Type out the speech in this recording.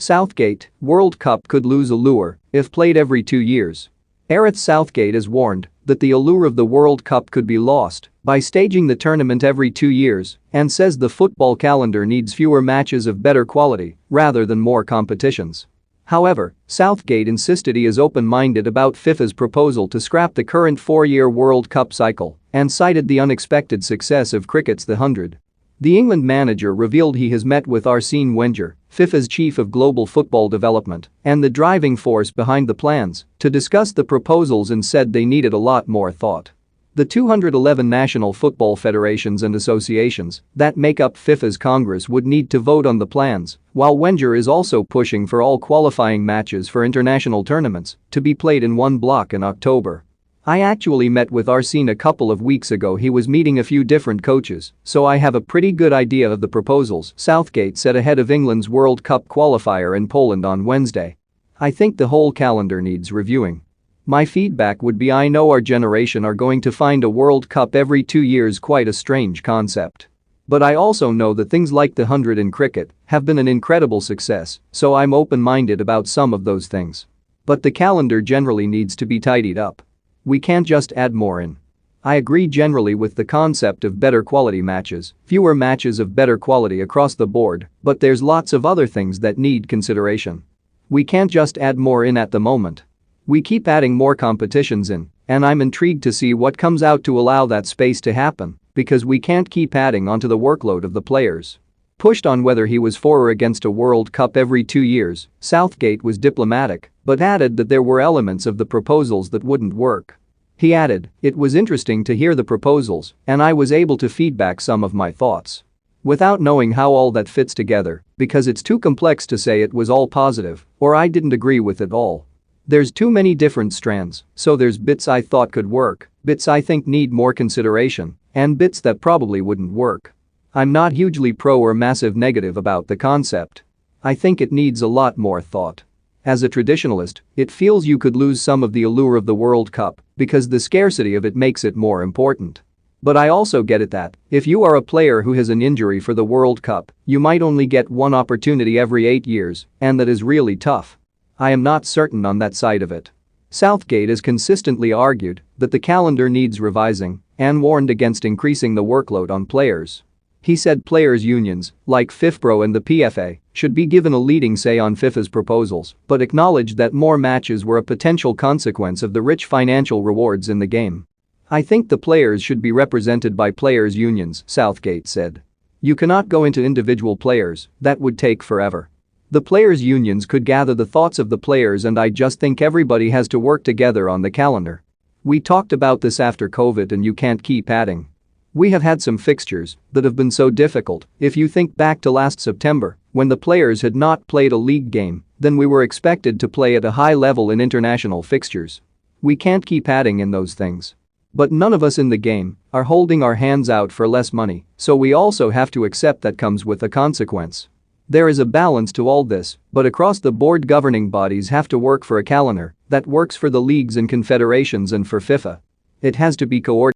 Southgate, World Cup could lose allure if played every 2 years. Southgate has warned that the allure of the World Cup could be lost by staging the tournament every 2 years and says the football calendar needs fewer matches of better quality rather than more competitions. However, Southgate insisted he is open-minded about FIFA's proposal to scrap the current 4-year World Cup cycle and cited the unexpected success of cricket's The 100. The England manager revealed he has met with Arsene Wenger, FIFA's chief of global football development and the driving force behind the plans, to discuss the proposals and said they needed a lot more thought. The 211 national football federations and associations that make up FIFA's Congress would need to vote on the plans, while Wenger is also pushing for all qualifying matches for international tournaments to be played in one block in October. I actually met with Arsene a couple of weeks ago. He was meeting a few different coaches, so I have a pretty good idea of the proposals, Southgate said ahead of England's World Cup qualifier in Poland on Wednesday. I think the whole calendar needs reviewing. My feedback would be I know our generation are going to find a World Cup every 2 years quite a strange concept. But I also know that things like the 100 in cricket have been an incredible success, so I'm open-minded about some of those things. But the calendar generally needs to be tidied up. We can't just add more in. I agree generally with the concept of better quality matches, fewer matches of better quality across the board, but there's lots of other things that need consideration. We can't just add more in at the moment. We keep adding more competitions in, and I'm intrigued to see what comes out to allow that space to happen, because we can't keep adding onto the workload of the players. Pushed on whether he was for or against a World Cup every 2 years, Southgate was diplomatic, but added that there were elements of the proposals that wouldn't work. He added, "It was interesting to hear the proposals, and I was able to feedback some of my thoughts. Without knowing how all that fits together, because it's too complex to say it was all positive or I didn't agree with it all. There's too many different strands, so there's bits I thought could work, bits I think need more consideration, and bits that probably wouldn't work. I'm not hugely pro or massive negative about the concept. I think it needs a lot more thought. As a traditionalist, it feels you could lose some of the allure of the World Cup because the scarcity of it makes it more important. But I also get it that if you are a player who has an injury for the World Cup, you might only get one opportunity every 8 years, and that is really tough. I am not certain on that side of it." Southgate has consistently argued that the calendar needs revising and warned against increasing the workload on players. He said players' unions, like FIFPro and the PFA, should be given a leading say on FIFA's proposals, but acknowledged that more matches were a potential consequence of the rich financial rewards in the game. "I think the players should be represented by players' unions," Southgate said. "You cannot go into individual players, that would take forever. The players' unions could gather the thoughts of the players, and I just think everybody has to work together on the calendar. We talked about this after COVID, and you can't keep adding. We have had some fixtures that have been so difficult. If you think back to last September, when the players had not played a league game, then we were expected to play at a high level in international fixtures. We can't keep adding in those things. But none of us in the game are holding our hands out for less money, so we also have to accept that comes with a consequence. There is a balance to all this, but across the board governing bodies have to work for a calendar that works for the leagues and confederations and for FIFA. It has to be coordinated."